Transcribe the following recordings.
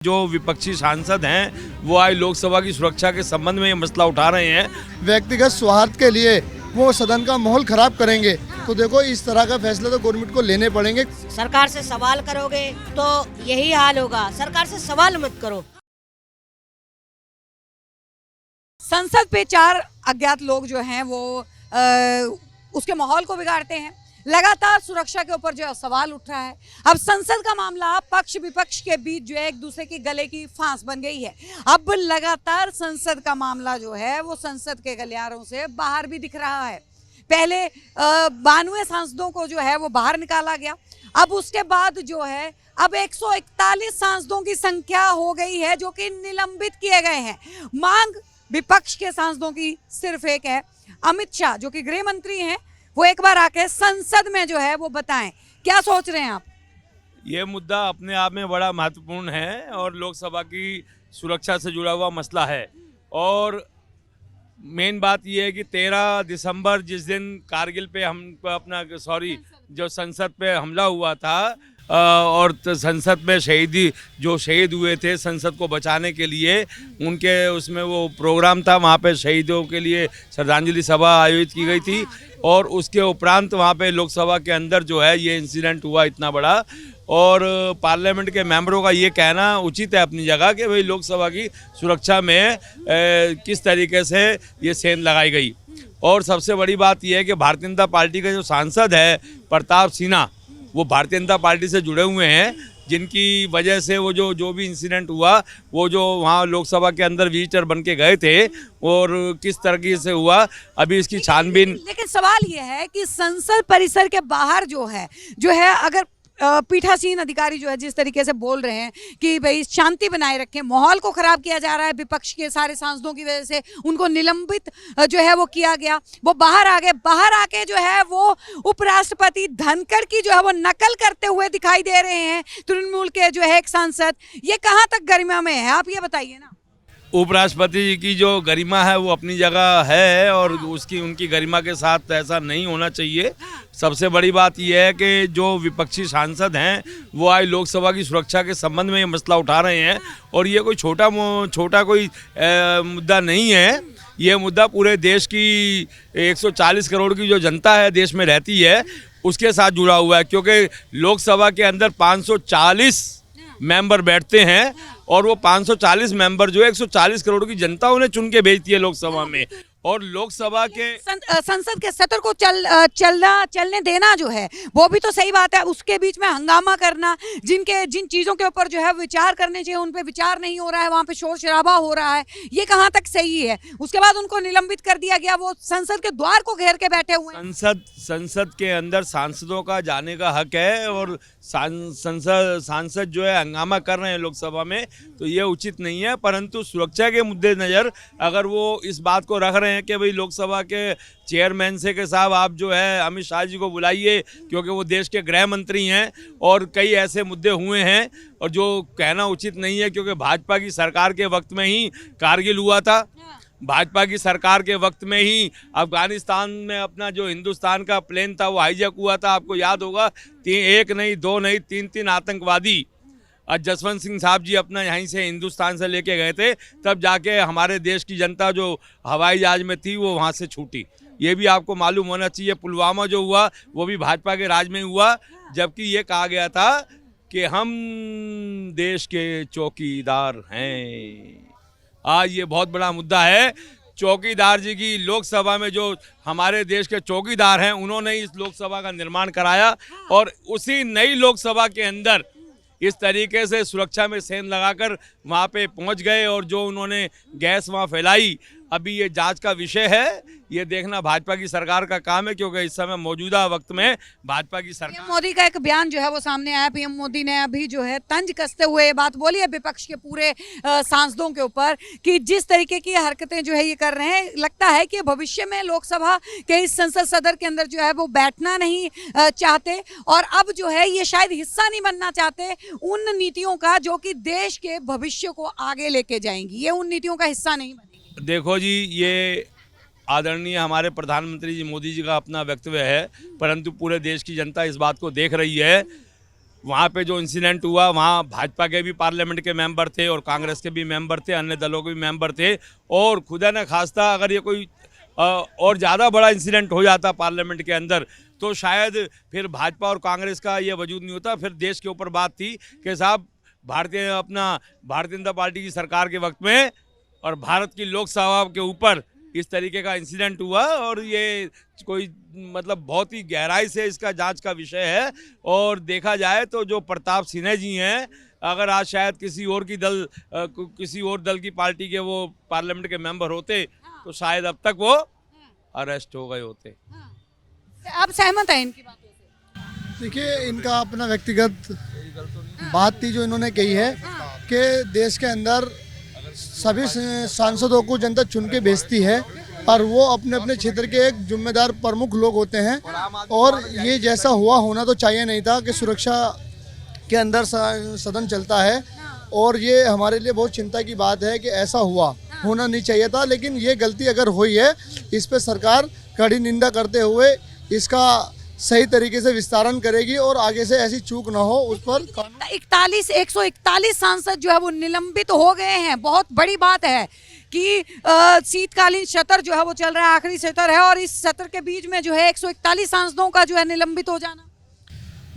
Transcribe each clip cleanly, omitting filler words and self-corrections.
जो विपक्षी सांसद हैं वो आज लोकसभा की सुरक्षा के संबंध में ये मसला उठा रहे हैं। व्यक्तिगत स्वार्थ के लिए वो सदन का माहौल खराब करेंगे। तो देखो इस तरह का फैसला तो गवर्नमेंट को लेने पड़ेंगे। सरकार से सवाल करोगे तो यही हाल होगा, सरकार से सवाल मत करो। संसद पे 4 अज्ञात लोग जो हैं वो उसके माहौल को बिगाड़ते हैं। लगातार सुरक्षा के ऊपर जो है सवाल उठ रहा है। अब संसद का मामला पक्ष विपक्ष के बीच जो है एक दूसरे की गले की फांस बन गई है। अब लगातार संसद का मामला जो है वो संसद के गलियारों से बाहर भी दिख रहा है। पहले 92 सांसदों को जो है वो बाहर निकाला गया। अब उसके बाद जो है अब 141 सांसदों की संख्या हो गई है जो कि निलंबित किए गए हैं। मांग विपक्ष के सांसदों की सिर्फ एक है, अमित शाह जो कि गृह मंत्री हैं वो एक बार आके संसद में जो है वो बताएं क्या सोच रहे हैं आप। ये मुद्दा अपने आप में बड़ा महत्वपूर्ण है और लोकसभा की सुरक्षा से जुड़ा हुआ मसला है। और मेन बात ये है कि 13 दिसंबर जिस दिन कारगिल पे हम जो संसद पे हमला हुआ था और संसद में शहीद हुए थे संसद को बचाने के लिए, उनके उसमें वो प्रोग्राम था, वहाँ पे शहीदों के लिए श्रद्धांजलि सभा आयोजित की गई थी। और उसके उपरांत वहाँ पे लोकसभा के अंदर जो है ये इंसिडेंट हुआ इतना बड़ा। और पार्लियामेंट के मेंबरों का ये कहना उचित है अपनी जगह कि भाई लोकसभा की सुरक्षा में किस तरीके से ये सेंध लगाई गई। और सबसे बड़ी बात यह है कि भारतीय जनता पार्टी के जो सांसद है प्रताप सिन्हा, वो भारतीय जनता पार्टी से जुड़े हुए हैं, जिनकी वजह से वो जो भी इंसिडेंट हुआ, वो जो वहाँ लोकसभा के अंदर विजिटर बन के गए थे और किस तरीके से हुआ, अभी इसकी छानबीन। लेकिन सवाल ये है कि संसद परिसर के बाहर जो है अगर पीठासीन अधिकारी जो है जिस तरीके से बोल रहे हैं कि भाई शांति बनाए रखें, माहौल को खराब किया जा रहा है, विपक्ष के सारे सांसदों की वजह से उनको निलंबित जो है वो किया गया, वो बाहर आ गए। बाहर आके जो है वो उपराष्ट्रपति धनखड़ की जो है वो नकल करते हुए दिखाई दे रहे हैं तृणमूल के जो है एक सांसद। ये कहाँ तक गरिमा में है, आप ये बताइए ना। उपराष्ट्रपति जी की जो गरिमा है वो अपनी जगह है और उनकी गरिमा के साथ ऐसा नहीं होना चाहिए। सबसे बड़ी बात यह है कि जो विपक्षी सांसद हैं वो आज लोकसभा की सुरक्षा के संबंध में ये मसला उठा रहे हैं। और ये कोई छोटा कोई मुद्दा नहीं है। ये मुद्दा पूरे देश की 140 करोड़ की जो जनता है देश में रहती है उसके साथ जुड़ा हुआ है, क्योंकि लोकसभा के अंदर 540 मेंबर बैठते हैं और वो 540 मेंबर जो है 140 करोड़ की जनता उन्हें चुन के भेजती है लोकसभा में। और लोकसभा के संसद के सत्र को चलने देना जो है वो भी तो सही बात है। उसके बीच में हंगामा करना, जिन चीज़ों के ऊपर जो है विचार करने चाहिए उन पे विचार नहीं हो रहा है, वहाँ पे शोर शराबा हो रहा है, ये कहाँ तक सही है। उसके बाद उनको निलंबित कर दिया गया, वो संसद के द्वार को घेर के बैठे हुए हैं। संसद के अंदर सांसदों का जाने का हक है और सांसद जो है हंगामा कर रहे हैं लोकसभा में, तो ये उचित नहीं है। परंतु सुरक्षा के मुद्दे नज़र अगर वो इस बात को रख रहे हैं कि भाई लोकसभा के चेयरमैन से के साहब आप जो है अमित शाह जी को बुलाइए, क्योंकि वो देश के गृह मंत्री हैं और कई ऐसे मुद्दे हुए हैं और जो कहना उचित नहीं है, क्योंकि भाजपा की सरकार के वक्त में ही कारगिल हुआ था। भाजपा की सरकार के वक्त में ही अफगानिस्तान में अपना जो हिंदुस्तान का प्लेन था वो हाईजैक हुआ था। आपको याद होगा, 1 नहीं 2 नहीं 3 आतंकवादी जसवंत सिंह साहब जी अपना यहीं से हिंदुस्तान से लेके गए थे, तब जाके हमारे देश की जनता जो हवाई जहाज में थी वो वहाँ से छूटी। ये भी आपको मालूम होना चाहिए। पुलवामा जो हुआ वो भी भाजपा के राज में हुआ, जबकि ये कहा गया था कि हम देश के चौकीदार हैं। आज ये बहुत बड़ा मुद्दा है। चौकीदार जी की लोकसभा में जो हमारे देश के चौकीदार हैं उन्होंने इस लोकसभा का निर्माण कराया और उसी नई लोकसभा के अंदर इस तरीके से सुरक्षा में सेंध लगाकर वहाँ पे पहुँच गए और जो उन्होंने गैस वहाँ फैलाई, अभी ये जांच का विषय है। ये देखना भाजपा की सरकार का काम है, क्योंकि इस समय मौजूदा वक्त में भाजपा की सरकार। पीएम मोदी का एक बयान जो है वो सामने आया। पीएम मोदी ने अभी जो है तंज कसते हुए ये बात बोली है विपक्ष के पूरे सांसदों के ऊपर कि जिस तरीके की हरकतें जो है ये कर रहे हैं, लगता है कि भविष्य में लोकसभा के इस संसद सदन के अंदर जो है वो बैठना नहीं चाहते और अब जो है ये शायद हिस्सा नहीं बनना चाहते उन नीतियों का जो कि देश के भविष्य को आगे लेके जाएंगी। ये उन नीतियों का हिस्सा नहीं बनेगी। देखो जी, ये आदरणीय हमारे प्रधानमंत्री जी मोदी जी का अपना वक्तव्य है, परंतु पूरे देश की जनता इस बात को देख रही है वहाँ पे जो इंसिडेंट हुआ, वहाँ भाजपा के भी पार्लियामेंट के मेंबर थे और कांग्रेस के भी मेंबर थे, अन्य दलों के भी मेंबर थे। और खुदा न खास्ता अगर ये कोई और ज़्यादा बड़ा इंसिडेंट हो जाता पार्लियामेंट के अंदर, तो शायद फिर भाजपा और कांग्रेस का ये वजूद नहीं होता। फिर देश के ऊपर बात थी कि साहब भारतीय जनता पार्टी की सरकार के वक्त में और भारत की लोकसभा के ऊपर इस तरीके का इंसिडेंट हुआ, और ये कोई मतलब बहुत ही गहराई से इसका जांच का विषय है। और देखा जाए तो जो प्रताप सिन्हा जी हैं, अगर आज शायद किसी और दल की पार्टी के वो पार्लियामेंट के मेंबर होते तो शायद अब तक वो अरेस्ट हो गए होते। आप सहमत हैं इनकी बातों से? देखिए, इनका अपना व्यक्तिगत बात थी जो इन्होंने कही है कि देश के अंदर सभी सांसदों को जनता चुन के भेजती है और वो अपने अपने क्षेत्र के एक जिम्मेदार प्रमुख लोग होते हैं। और ये जैसा हुआ होना तो चाहिए नहीं था कि सुरक्षा के अंदर सदन चलता है, और ये हमारे लिए बहुत चिंता की बात है कि ऐसा होना नहीं चाहिए था। लेकिन ये गलती अगर हुई है, इस पे सरकार कड़ी निंदा करते हुए इसका सही तरीके से विस्तारण करेगी और आगे से ऐसी चूक ना हो उस पर 141 सांसद जो है वो निलंबित हो गए हैं। बहुत बड़ी बात है कि शीतकालीन सत्र जो है वो चल रहा है, आखिरी सत्र है, और इस सत्र के बीच में जो है 141 सांसदों का जो है निलंबित हो जाना।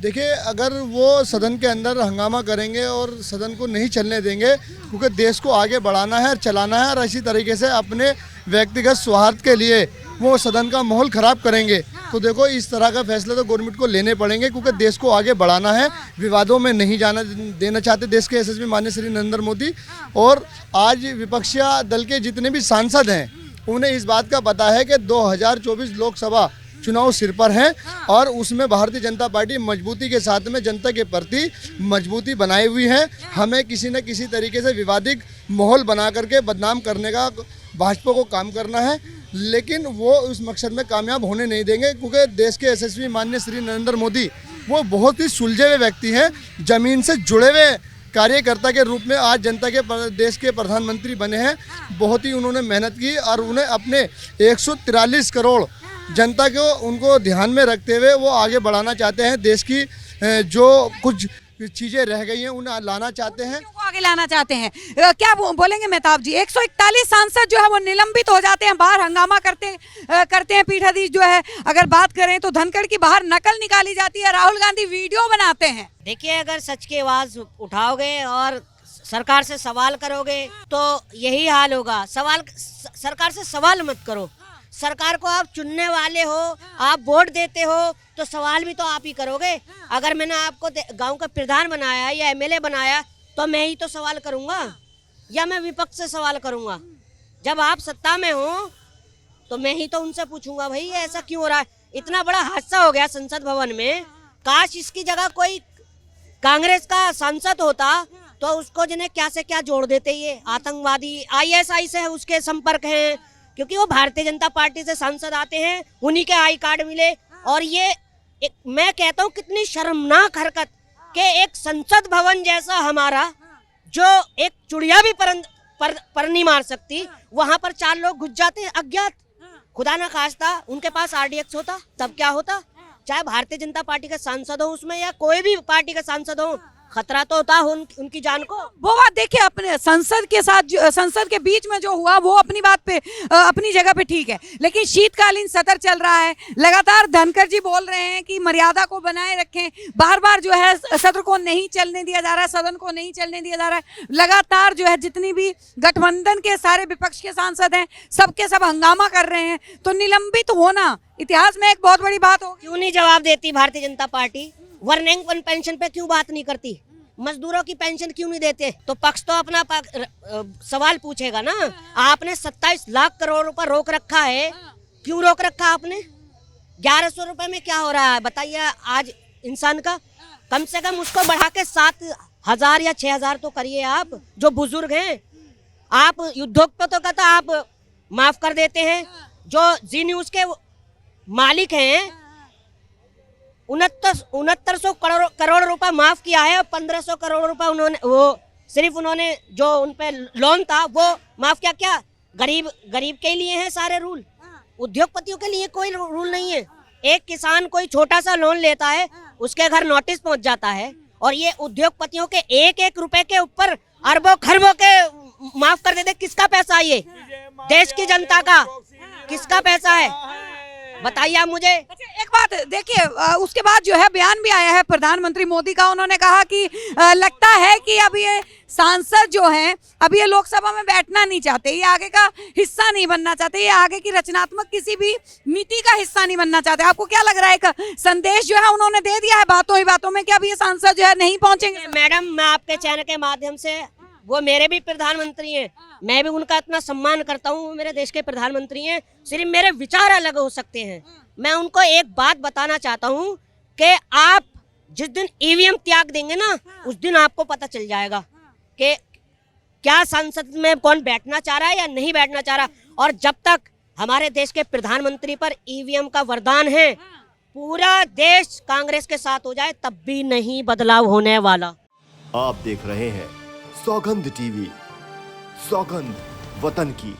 देखिए, अगर वो सदन के अंदर हंगामा करेंगे और सदन को नहीं चलने देंगे, क्योंकि देश को आगे बढ़ाना है और चलाना है, और इसी तरीके से अपने व्यक्तिगत स्वार्थ के लिए वो सदन का माहौल ख़राब करेंगे, तो देखो इस तरह का फैसला तो गवर्नमेंट को लेने पड़ेंगे, क्योंकि देश को आगे बढ़ाना है, विवादों में नहीं जाना देना चाहते देश के यशस्वी माननीय श्री नरेंद्र मोदी। और आज विपक्षी दल के जितने भी सांसद हैं, उन्हें इस बात का पता है कि 2024 लोकसभा चुनाव सिर पर हैं, और उसमें भारतीय जनता पार्टी मजबूती के साथ में जनता के प्रति मजबूती बनाई हुई है। हमें किसी न किसी तरीके से विवादित माहौल बना करके बदनाम करने का भाजपा को काम करना है, लेकिन वो उस मकसद में कामयाब होने नहीं देंगे, क्योंकि देश के यशस्वी माननीय श्री नरेंद्र मोदी वो बहुत ही सुलझे हुए व्यक्ति हैं, ज़मीन से जुड़े हुए कार्यकर्ता के रूप में आज जनता के देश के प्रधानमंत्री बने हैं। बहुत ही उन्होंने मेहनत की, और उन्हें अपने 143 करोड़ जनता को उनको ध्यान में रखते हुए वो आगे बढ़ाना चाहते हैं। देश की जो कुछ चीज़ें रह गई हैं उन्हें लाना चाहते हैं, आगे लाना चाहते हैं। क्या बोलेंगे मेहताब जी? 141 सांसद जो है वो निलंबित हो जाते हैं, बाहर हंगामा करते हैं पीठाधीश जो है। अगर बात करें तो धनखड़ की बाहर नकल निकाली जाती है, राहुल गांधी वीडियो बनाते हैं। देखिए, अगर सच की आवाज उठाओगे और सरकार से सवाल करोगे तो यही हाल होगा। सरकार से सवाल मत करो। सरकार को आप चुनने वाले हो, आप वोट देते हो, तो सवाल भी तो आप ही करोगे। अगर मैंने आपको गांव का प्रधान बनाया या एमएलए बनाया तो मैं ही तो सवाल करूंगा, या मैं विपक्ष से सवाल करूंगा। जब आप सत्ता में हो तो मैं ही तो उनसे पूछूंगा, भाई ऐसा क्यों हो रहा है? इतना बड़ा हादसा हो गया संसद भवन में, काश इसकी जगह कोई कांग्रेस का सांसद होता तो उसको जिन्हें क्या से क्या जोड़ देते। ये आतंकवादी ISI से उसके संपर्क हैं, क्योंकि वो भारतीय जनता पार्टी से सांसद आते हैं, उन्हीं के आई कार्ड मिले। और ये मैं कहता हूँ कितनी शर्मनाक हरकत कि एक संसद भवन जैसा हमारा, जो एक चिड़िया भी पर नहीं मार सकती, वहां पर 4 लोग घुस जाते हैं अज्ञात। खुदा ना खास्ता उनके पास RDX होता तब क्या होता? चाहे भारतीय जनता पार्टी का सांसद हो उसमें या कोई भी पार्टी का सांसद हो, खतरा तो होता है उनकी जान को। वो बात देखिए, अपने संसद के बीच में जो हुआ वो अपनी बात पे अपनी जगह पे ठीक है, लेकिन शीतकालीन सत्र चल रहा है, लगातार धनखड़ जी बोल रहे हैं कि मर्यादा को बनाए रखें। बार बार जो है सत्र को नहीं चलने दिया जा रहा है, सदन को नहीं चलने दिया जा रहा है। लगातार जो है जितनी भी गठबंधन के सारे विपक्ष के सांसद हैं, सबके सब हंगामा कर रहे हैं, तो निलंबित होना इतिहास में एक बहुत बड़ी बात होगी। क्यों नहीं जवाब देती Bharatiya Janata party? Burning pension पे क्यों बात नहीं करती? मजदूरों की पेंशन क्यों नहीं देते? तो पक्ष तो अपना सवाल पूछेगा ना। आपने 27 लाख करोड़ रुपए रोक रखा है, क्यों रोक रखा आपने? 1100 रुपए में क्या हो रहा है बताइए आज इंसान का? कम से कम उसको बढ़ा के 7,000 या 6,000 तो करिए। आप जो बुजुर्ग हैं, आप उद्योगपतियों का तो आप माफ कर देते हैं। जो जी न्यूज के मालिक हैं 6900 करोड़ रुपए माफ किया है, और 1500 करोड़ रुपए उन्होंने जो उन पे लोन था वो माफ किया। क्या गरीब के लिए हैं सारे रूल? उद्योगपतियों के लिए कोई रूल नहीं है। एक किसान कोई छोटा सा लोन लेता है, उसके घर नोटिस पहुंच जाता है और ये उद्योगपतियों के एक एक रुपए के ऊपर अरबों खरबों के माफ कर देते। किसका पैसा है ये? देश की जनता का। किसका पैसा है बताइए आप मुझे। अच्छा, एक बात देखिए, उसके बाद जो है बयान भी आया है प्रधानमंत्री मोदी का। उन्होंने कहा कि लगता है कि अब ये सांसद जो हैं अब ये लोकसभा में बैठना नहीं चाहते, ये आगे का हिस्सा नहीं बनना चाहते, ये आगे की रचनात्मक किसी भी नीति का हिस्सा नहीं बनना चाहते। आपको क्या लग रहा है, एक संदेश जो है उन्होंने दे दिया है बातों ही बातों में कि अब ये सांसद जो है नहीं पहुंचेंगे? मैडम, मैं आपके चैनल के माध्यम से, वो मेरे भी प्रधानमंत्री हैं, मैं भी उनका इतना सम्मान करता हूँ, वो मेरे देश के प्रधानमंत्री हैं, सिर्फ मेरे विचार अलग हो सकते हैं। मैं उनको एक बात बताना चाहता हूँ कि आप जिस दिन ईवीएम त्याग देंगे ना, उस दिन आपको पता चल जाएगा कि क्या संसद में कौन बैठना चाह रहा है या नहीं बैठना चाह रहा। और जब तक हमारे देश के प्रधानमंत्री पर ईवीएम का वरदान है, पूरा देश कांग्रेस के साथ हो जाए तब भी नहीं बदलाव होने वाला। आप देख रहे हैं सौगंध टीवी, सौगंध वतन की।